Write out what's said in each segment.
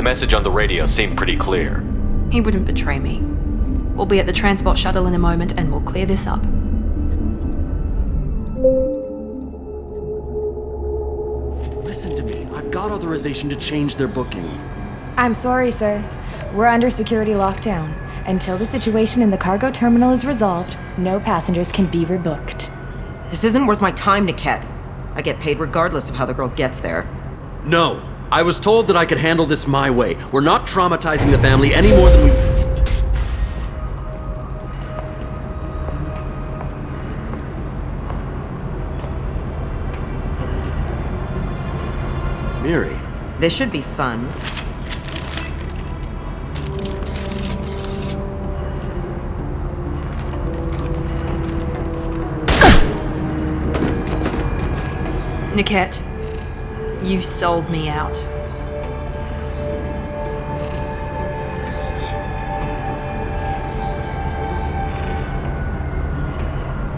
The message on the radio seemed pretty clear. He wouldn't betray me. We'll be at the transport shuttle in a moment and we'll clear this up. Listen to me. I've got authorization to change their booking. I'm sorry, sir. We're under security lockdown. Until the situation in the cargo terminal is resolved, no passengers can be rebooked. This isn't worth my time, Niket. I get paid regardless of how the girl gets there. No. I was told that I could handle this my way. We're not traumatizing the family any more than we... Miri. This should be fun. Niket, you sold me out.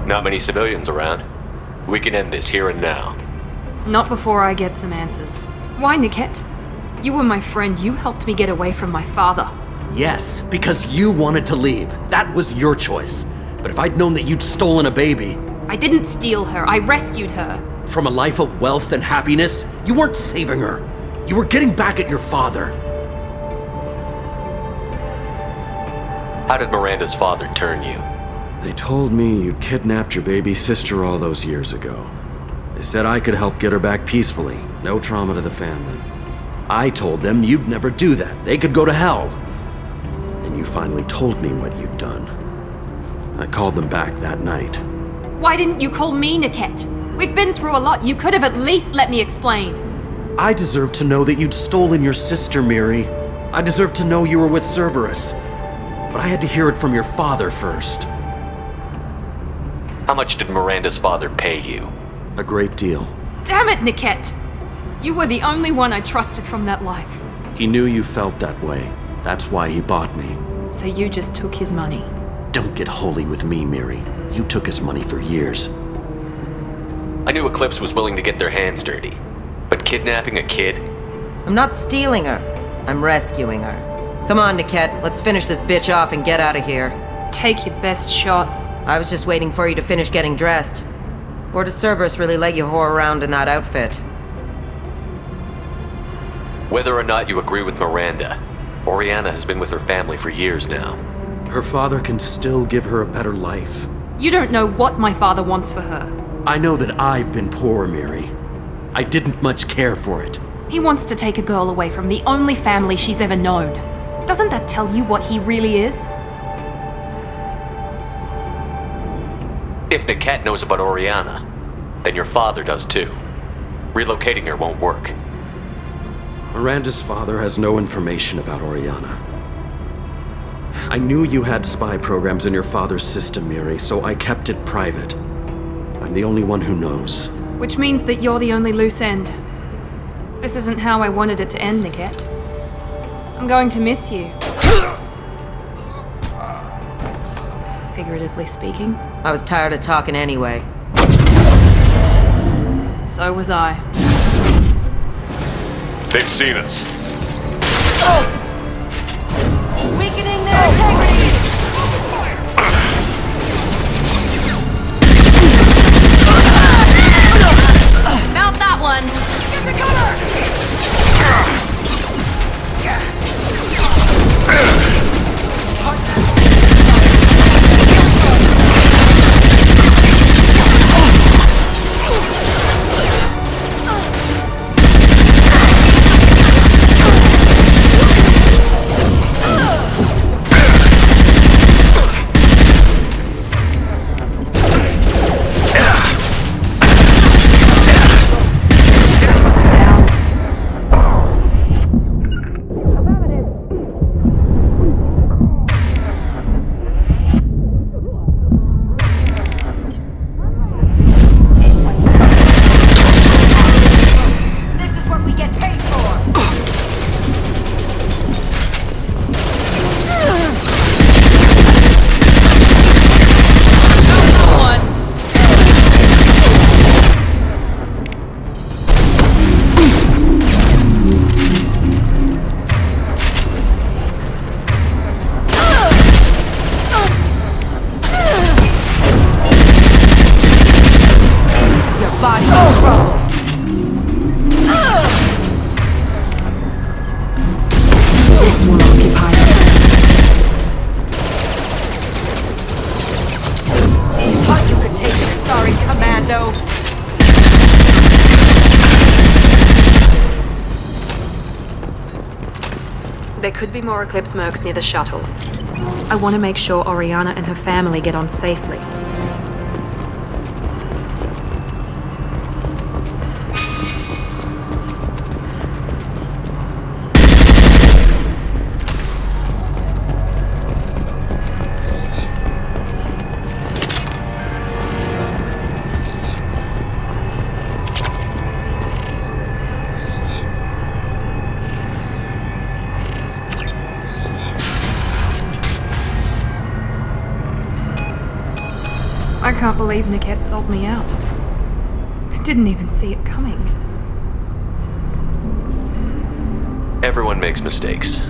Not many civilians around. We can end this here and now. Not before I get some answers. Why, Niket? You were my friend. You helped me get away from my father. Yes, because you wanted to leave. That was your choice. But if I'd known that you'd stolen a baby... I didn't steal her. I rescued her. From a life of wealth and happiness, you weren't saving her. You were getting back at your father. How did Miranda's father turn you? They told me you'd kidnapped your baby sister all those years ago. They said I could help get her back peacefully. No trauma to the family. I told them you'd never do that. They could go to hell. And you finally told me what you'd done. I called them back that night. Why didn't you call me, Niket? We've been through a lot. You could have at least let me explain. I deserve to know that you'd stolen your sister, Miri. I deserve to know you were with Cerberus. But I had to hear it from your father first. How much did Miranda's father pay you? A great deal. Damn it, Niket! You were the only one I trusted from that life. He knew you felt that way. That's why he bought me. So you just took his money. Don't get holy with me, Miri. You took his money for years. I knew Eclipse was willing to get their hands dirty. But kidnapping a kid? I'm not stealing her. I'm rescuing her. Come on, Niket. Let's finish this bitch off and get out of here. Take your best shot. I was just waiting for you to finish getting dressed. Or does Cerberus really let you whore around in that outfit? Whether or not you agree with Miranda, Oriana has been with her family for years now. Her father can still give her a better life. You don't know what my father wants for her. I know that I've been poor, Miri. I didn't much care for it. He wants to take a girl away from the only family she's ever known. Doesn't that tell you what he really is? If Niket knows about Oriana, then your father does too. Relocating her won't work. Miranda's father has no information about Oriana. I knew you had spy programs in your father's system, Miri, so I kept it private. I'm the only one who knows. Which means that you're the only loose end. This isn't how I wanted it to end, Niket. I'm going to miss you. Figuratively speaking. I was tired of talking anyway. So was I. They've seen us. Weakening their integrity! Mount that one! Get the cover! place we're occupying. Thought you could take it. Sorry, Commando. There could be more Eclipse mercs near the shuttle. I want to make sure Oriana and her family get on safely. I can't believe Niket sold me out. I didn't even see it coming. Everyone makes mistakes.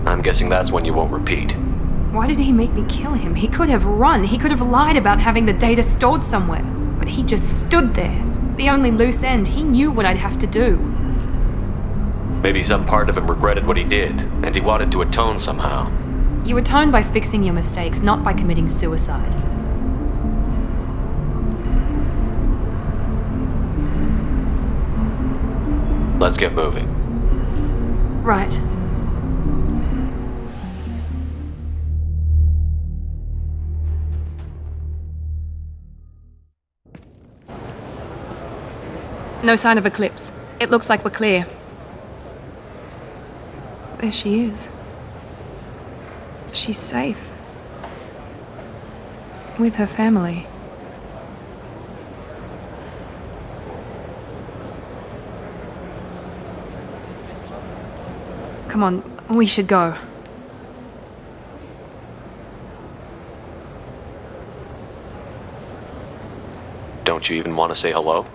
I'm guessing that's one you won't repeat. Why did he make me kill him? He could have run. He could have lied about having the data stored somewhere. But he just stood there. The only loose end. He knew what I'd have to do. Maybe some part of him regretted what he did, and he wanted to atone somehow. You atone by fixing your mistakes, not by committing suicide. Let's get moving. Right. No sign of Eclipse. It looks like we're clear. There she is. She's safe. With her family. Come on, we should go. Don't you even want to say hello?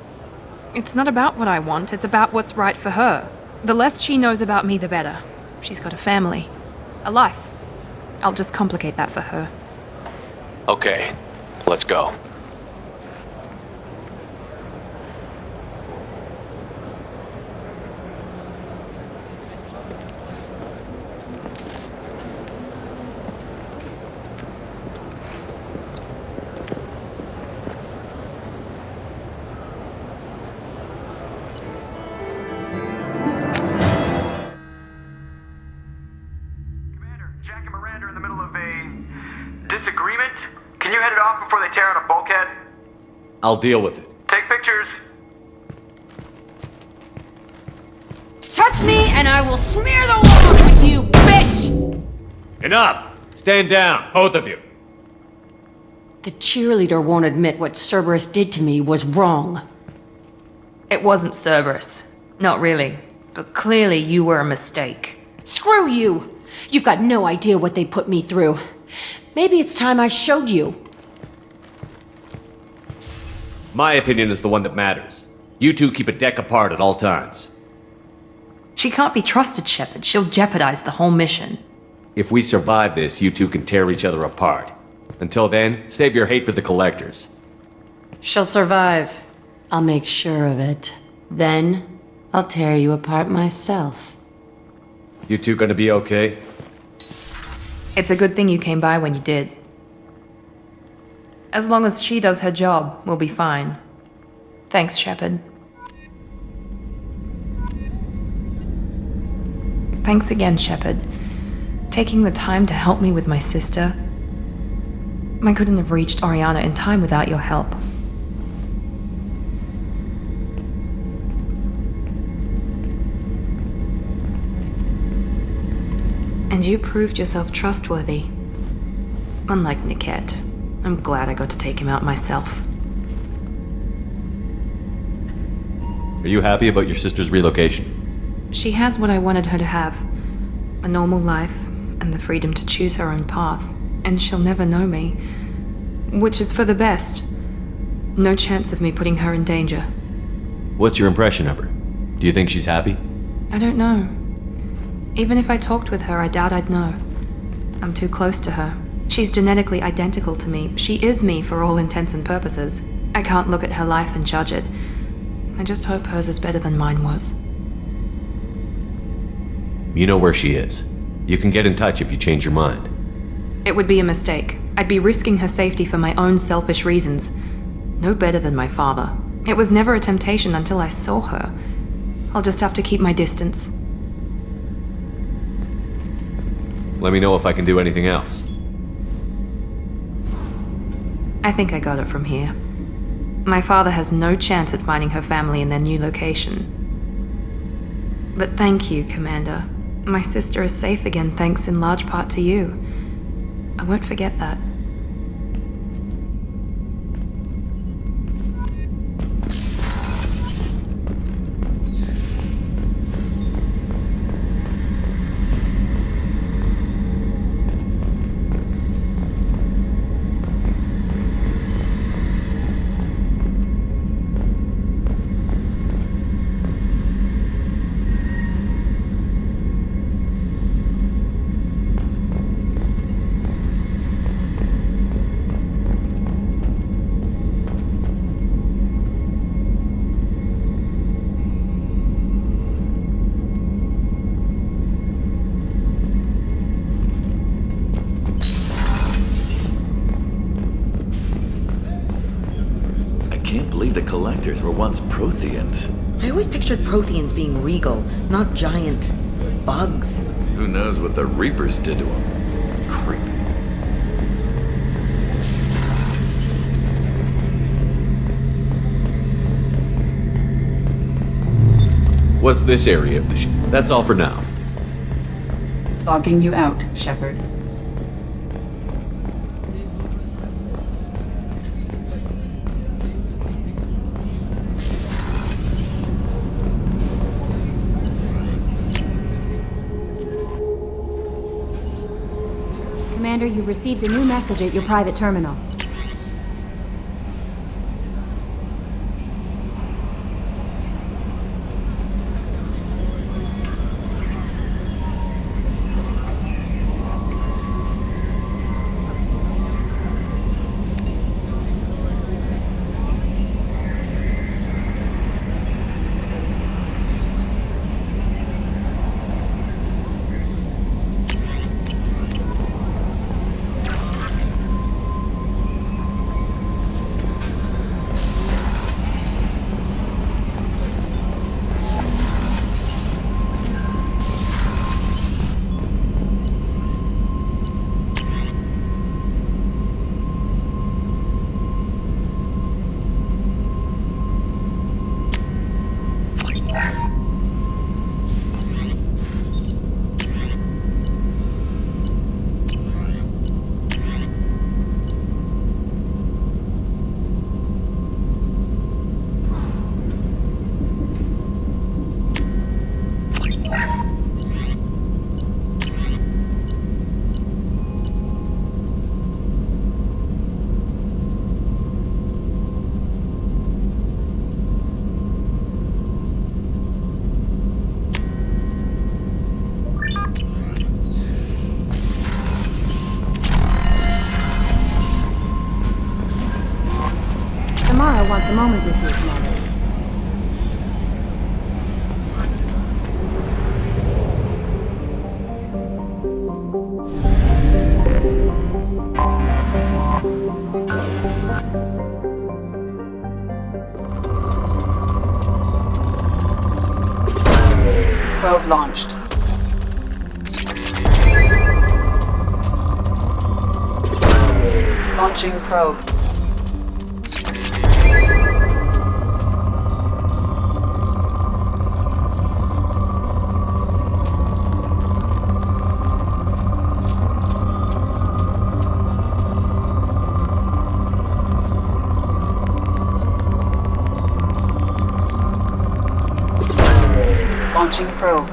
It's not about what I want, it's about what's right for her. The less she knows about me, the better. She's got a family. A life. I'll just complicate that for her. Okay, let's go. Jack and Miranda are in the middle of a disagreement. Can you head it off before they tear out a bulkhead? I'll deal with it. Take pictures. Touch me and I will smear the walls with you, bitch! Enough! Stand down, both of you. The cheerleader won't admit what Cerberus did to me was wrong. It wasn't Cerberus. Not really. But clearly you were a mistake. Screw you! You've got no idea what they put me through. Maybe it's time I showed you. My opinion is the one that matters. You two keep a deck apart at all times. She can't be trusted, Shepard. She'll jeopardize the whole mission. If we survive this, you two can tear each other apart. Until then, save your hate for the Collectors. She'll survive. I'll make sure of it. Then, I'll tear you apart myself. You two gonna be okay? It's a good thing you came by when you did. As long as she does her job, we'll be fine. Thanks, Shepard. Thanks again, Shepard. Taking the time to help me with my sister. I couldn't have reached Oriana in time without your help. And you proved yourself trustworthy. Unlike Niket, I'm glad I got to take him out myself. Are you happy about your sister's relocation? She has what I wanted her to have. A normal life, and the freedom to choose her own path. And she'll never know me. Which is for the best. No chance of me putting her in danger. What's your impression of her? Do you think she's happy? I don't know. Even if I talked with her, I doubt I'd know. I'm too close to her. She's genetically identical to me. She is me for all intents and purposes. I can't look at her life and judge it. I just hope hers is better than mine was. You know where she is. You can get in touch if you change your mind. It would be a mistake. I'd be risking her safety for my own selfish reasons. No better than my father. It was never a temptation until I saw her. I'll just have to keep my distance. Let me know if I can do anything else. I think I got it from here. My father has no chance at finding her family in their new location. But thank you, Commander. My sister is safe again thanks in large part to you. I won't forget that. I can't believe the Collectors were once Protheans. I always pictured Protheans being regal, not giant bugs. Who knows what the Reapers did to them? Creepy. What's this area of the ship? That's all for now. Logging you out, Shepard. Commander, you've received a new message at your private terminal. Samara wants a moment with you, Commander. Probe launched. Launching probe. Launching probe.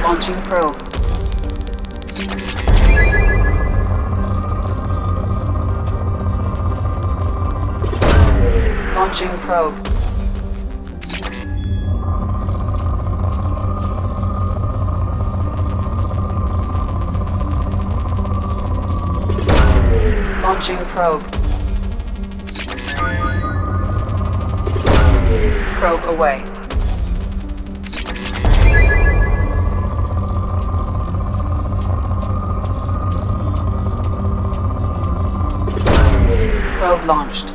Launching probe. Launching probe. Launching probe. Probe away. Probe launched.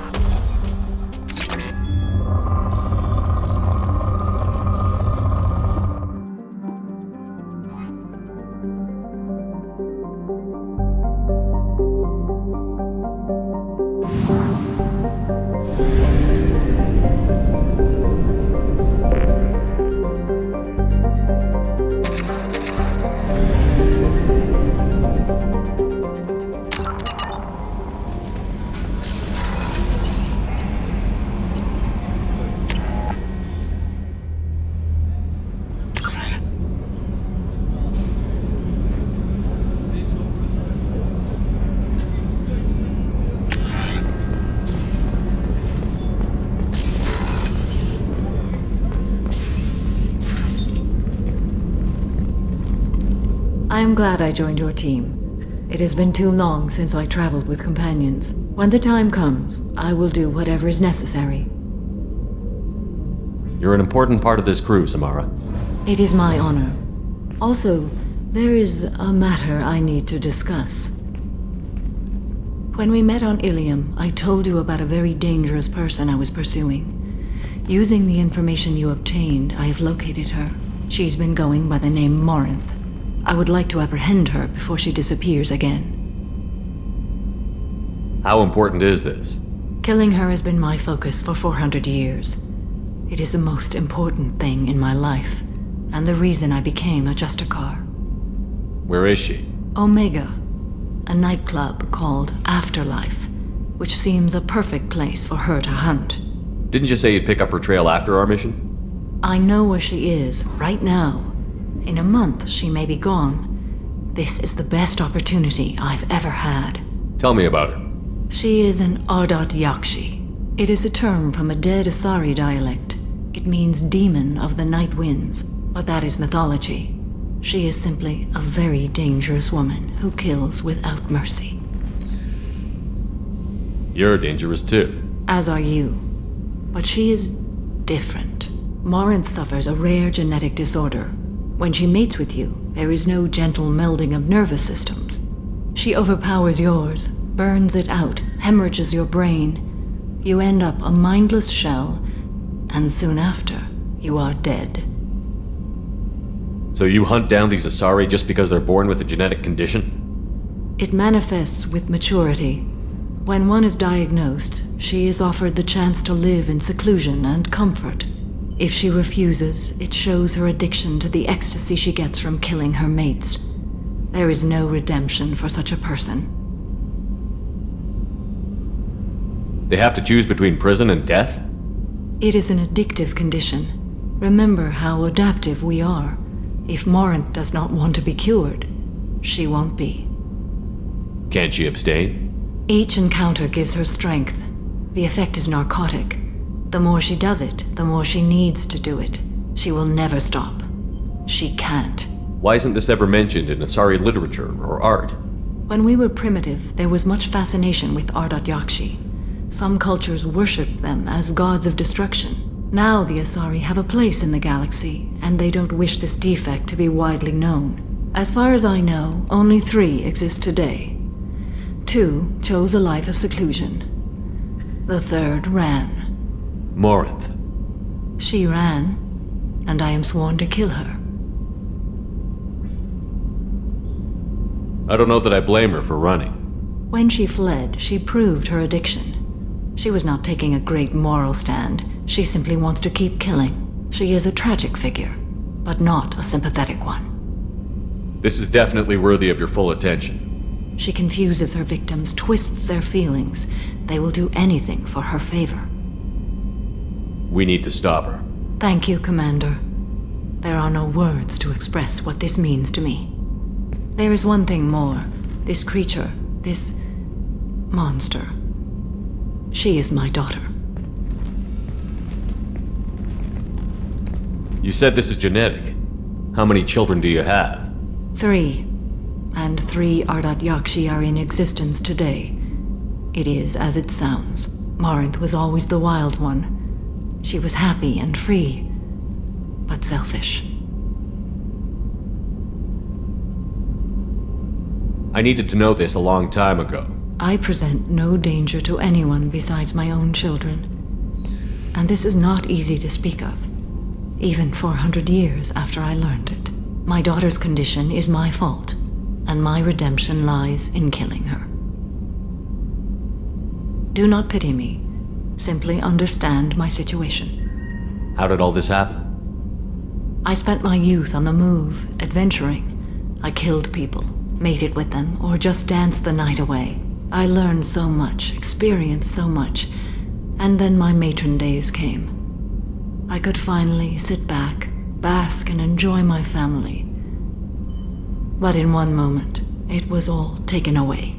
I am glad I joined your team. It has been too long since I traveled with companions. When the time comes, I will do whatever is necessary. You're an important part of this crew, Samara. It is my honor. Also, there is a matter I need to discuss. When we met on Ilium, I told you about a very dangerous person I was pursuing. Using the information you obtained, I have located her. She's been going by the name Morinth. I would like to apprehend her before she disappears again. How important is this? Killing her has been my focus for 400 years. It is the most important thing in my life, and the reason I became a Justicar. Where is she? Omega, a nightclub called Afterlife, which seems a perfect place for her to hunt. Didn't you say you'd pick up her trail after our mission? I know where she is, right now. In a month, she may be gone. This is the best opportunity I've ever had. Tell me about her. She is an Ardat Yakshi. It is a term from a dead Asari dialect. It means demon of the night winds, but that is mythology. She is simply a very dangerous woman who kills without mercy. You're dangerous too. As are you. But she is different. Morinth suffers a rare genetic disorder. When she mates with you, there is no gentle melding of nervous systems. She overpowers yours, burns it out, hemorrhages your brain. You end up a mindless shell, and soon after, you are dead. So you hunt down these Asari just because they're born with a genetic condition? It manifests with maturity. When one is diagnosed, she is offered the chance to live in seclusion and comfort. If she refuses, it shows her addiction to the ecstasy she gets from killing her mates. There is no redemption for such a person. They have to choose between prison and death? It is an addictive condition. Remember how adaptive we are. If Morinth does not want to be cured, she won't be. Can't she abstain? Each encounter gives her strength. The effect is narcotic. The more she does it, the more she needs to do it. She will never stop. She can't. Why isn't this ever mentioned in Asari literature or art? When we were primitive, there was much fascination with Ardat Yakshi. Some cultures worshipped them as gods of destruction. Now the Asari have a place in the galaxy, and they don't wish this defect to be widely known. As far as I know, only 3 exist today. 2 chose a life of seclusion. The 3rd ran. Morinth. She ran, and I am sworn to kill her. I don't know that I blame her for running. When she fled, she proved her addiction. She was not taking a great moral stand. She simply wants to keep killing. She is a tragic figure, but not a sympathetic one. This is definitely worthy of your full attention. She confuses her victims, twists their feelings. They will do anything for her favor. We need to stop her. Thank you, Commander. There are no words to express what this means to me. There is one thing more. This creature, this monster. She is my daughter. You said this is genetic. How many children do you have? 3. And 3 Ardat Yakshi are in existence today. It is as it sounds. Marinth was always the wild one. She was happy and free, but selfish. I needed to know this a long time ago. I present no danger to anyone besides my own children. And this is not easy to speak of, even 400 years after I learned it. My daughter's condition is my fault, and my redemption lies in killing her. Do not pity me. Simply understand my situation. How did all this happen? I spent my youth on the move, adventuring. I killed people, mated with them, or just danced the night away. I learned so much, experienced so much, and then my matron days came. I could finally sit back, bask, and enjoy my family. But in one moment, it was all taken away.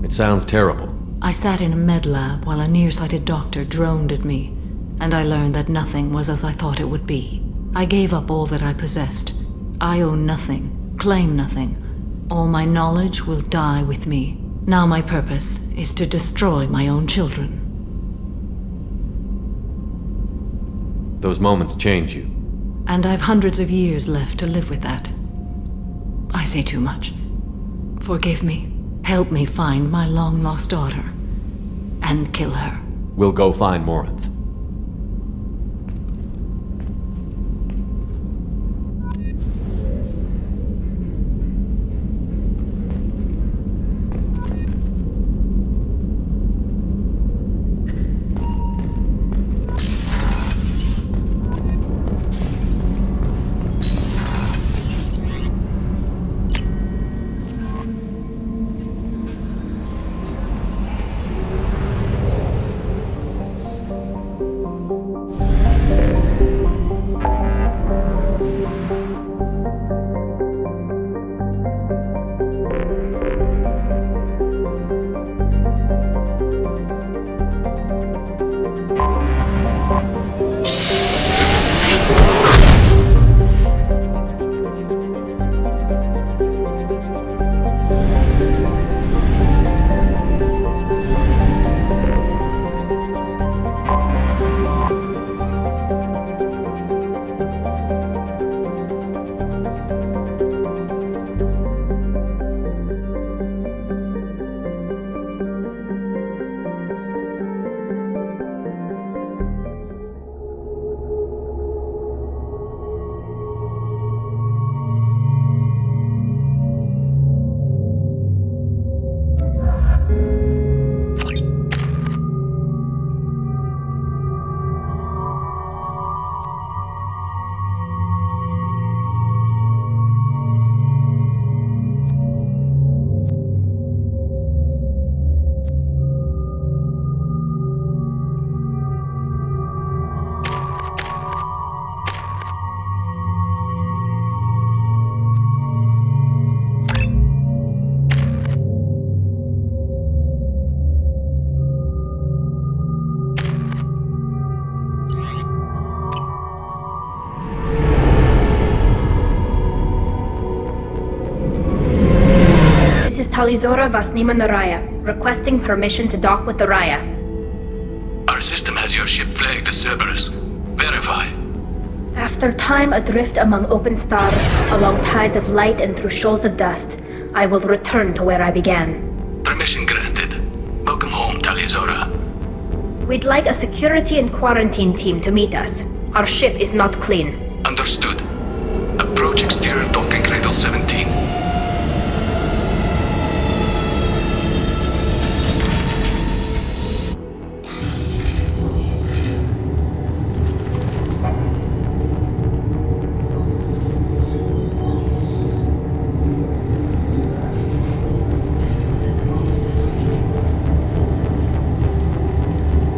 It sounds terrible. I sat in a med lab while a nearsighted doctor droned at me, and I learned that nothing was as I thought it would be. I gave up all that I possessed. I own nothing, claim nothing. All my knowledge will die with me. Now my purpose is to destroy my own children. Those moments change you. And I've hundreds of years left to live with that. I say too much. Forgive me. Help me find my long-lost daughter. And kill her. We'll go find Morinth. Talizora Vasnima Naraya, requesting permission to dock with the Raya. Our system has your ship flagged as Cerberus. Verify. After time adrift among open stars, along tides of light and through shoals of dust, I will return to where I began. Permission granted. Welcome home, Talizora. We'd like a security and quarantine team to meet us. Our ship is not clean. Understood. Approach exterior docking cradle 17.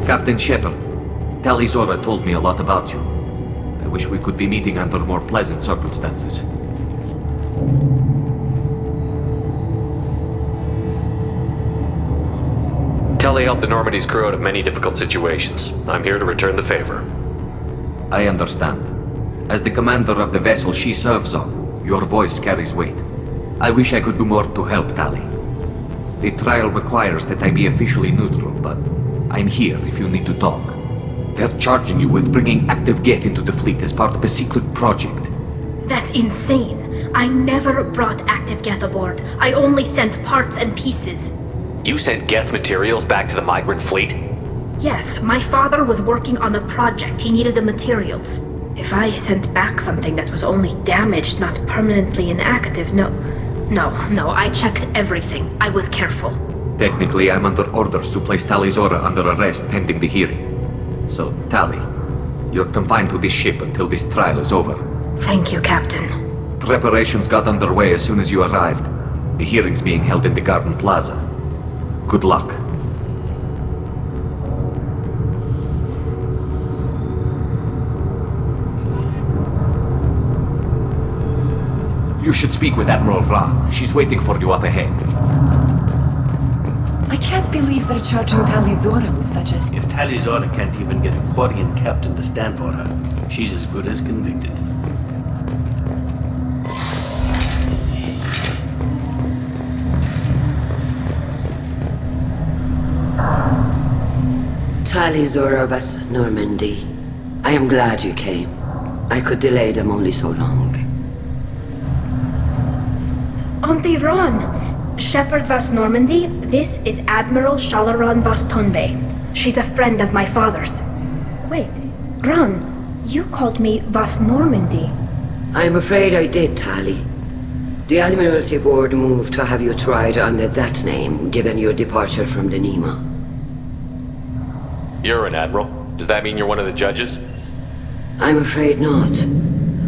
Captain Shepard, Talizora told me a lot about you. I wish we could be meeting under more pleasant circumstances. Telly helped the Normandy's crew out of many difficult situations. I'm here to return the favor. I understand. As the commander of the vessel she serves on, your voice carries weight. I wish I could do more to help, Tali. The trial requires that I be officially neutral, but I'm here if you need to talk. They're charging you with bringing active Geth into the fleet as part of a secret project. That's insane. I never brought active Geth aboard. I only sent parts and pieces. You sent Geth materials back to the migrant fleet? Yes, my father was working on a project. He needed the materials. If I sent back something that was only damaged, not permanently inactive, no, I checked everything. I was careful. Technically, I'm under orders to place Tali Zora under arrest pending the hearing. So, Tali, you're confined to this ship until this trial is over. Thank you, Captain. Preparations got underway as soon as you arrived. The hearing's being held in the Garden Plaza. Good luck. You should speak with Admiral Ra. She's waiting for you up ahead. I can't believe they're charging Tali Zora with such a... If Tali Zora can't even get a Quarian captain to stand for her, she's as good as convicted. Tali Zora Vas Normandy. I am glad you came. I could delay them only so long. Auntie Ron! Shepard Vas Normandy, this is Admiral Shalaran Vas Tonbe. She's a friend of my father's. Wait, Ron, you called me Vas Normandy. I'm afraid I did, Tali. The Admiralty Board moved to have you tried under that name, given your departure from the Nima. You're an admiral. Does that mean you're one of the judges? I'm afraid not.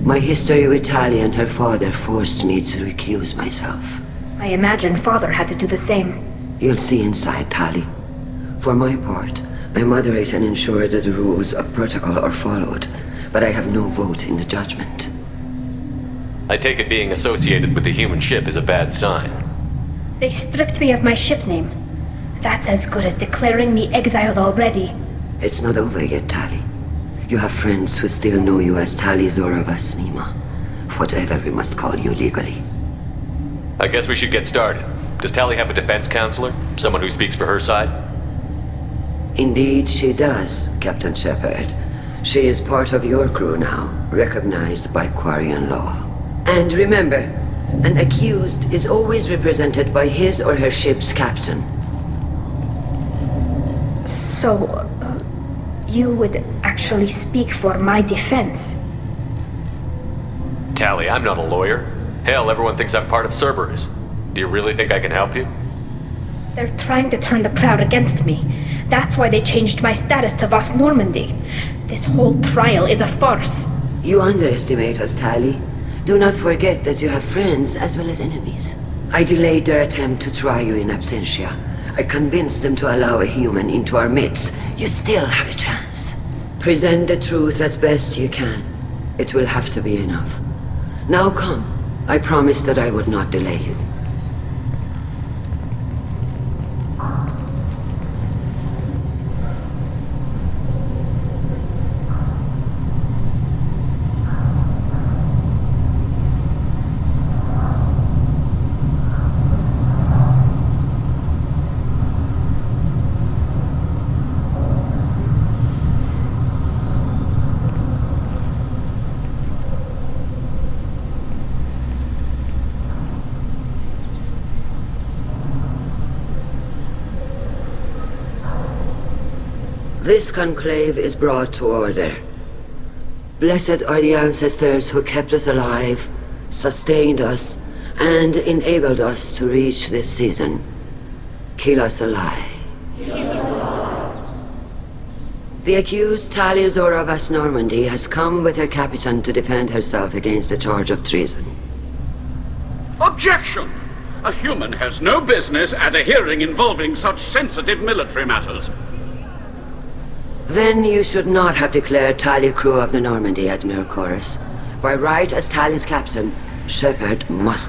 My history with Tali and her father forced me to recuse myself. I imagine father had to do the same. You'll see inside, Tali. For my part, I moderate and ensure that the rules of protocol are followed, but I have no vote in the judgment. I take it being associated with the human ship is a bad sign. They stripped me of my ship name. That's as good as declaring me exiled already. It's not over yet, Tali. You have friends who still know you as Tali Zora Vas Nima. Whatever we must call you legally. I guess we should get started. Does Tali have a defense counselor? Someone who speaks for her side? Indeed she does, Captain Shepard. She is part of your crew now, recognized by Quarian law. And remember, an accused is always represented by his or her ship's captain. So, you would actually speak for my defense? Tali, I'm not a lawyer. Hell, everyone thinks I'm part of Cerberus. Do you really think I can help you? They're trying to turn the crowd against me. That's why they changed my status to Vas Normandy. This whole trial is a farce. You underestimate us, Tali. Do not forget that you have friends as well as enemies. I delayed their attempt to try you in absentia. I convinced them to allow a human into our midst. You still have a chance. Present the truth as best you can. It will have to be enough. Now come. I promised that I would not delay you. This conclave is brought to order. Blessed are the ancestors who kept us alive, sustained us, and enabled us to reach this season. Kilas Alai. The accused Tali Zora Vas Normandy has come with her captain to defend herself against the charge of treason. Objection! A human has no business at a hearing involving such sensitive military matters. Then you should not have declared Tali crew of the Normandy, Admiral Chorus. By right as Tali's captain, Shepard must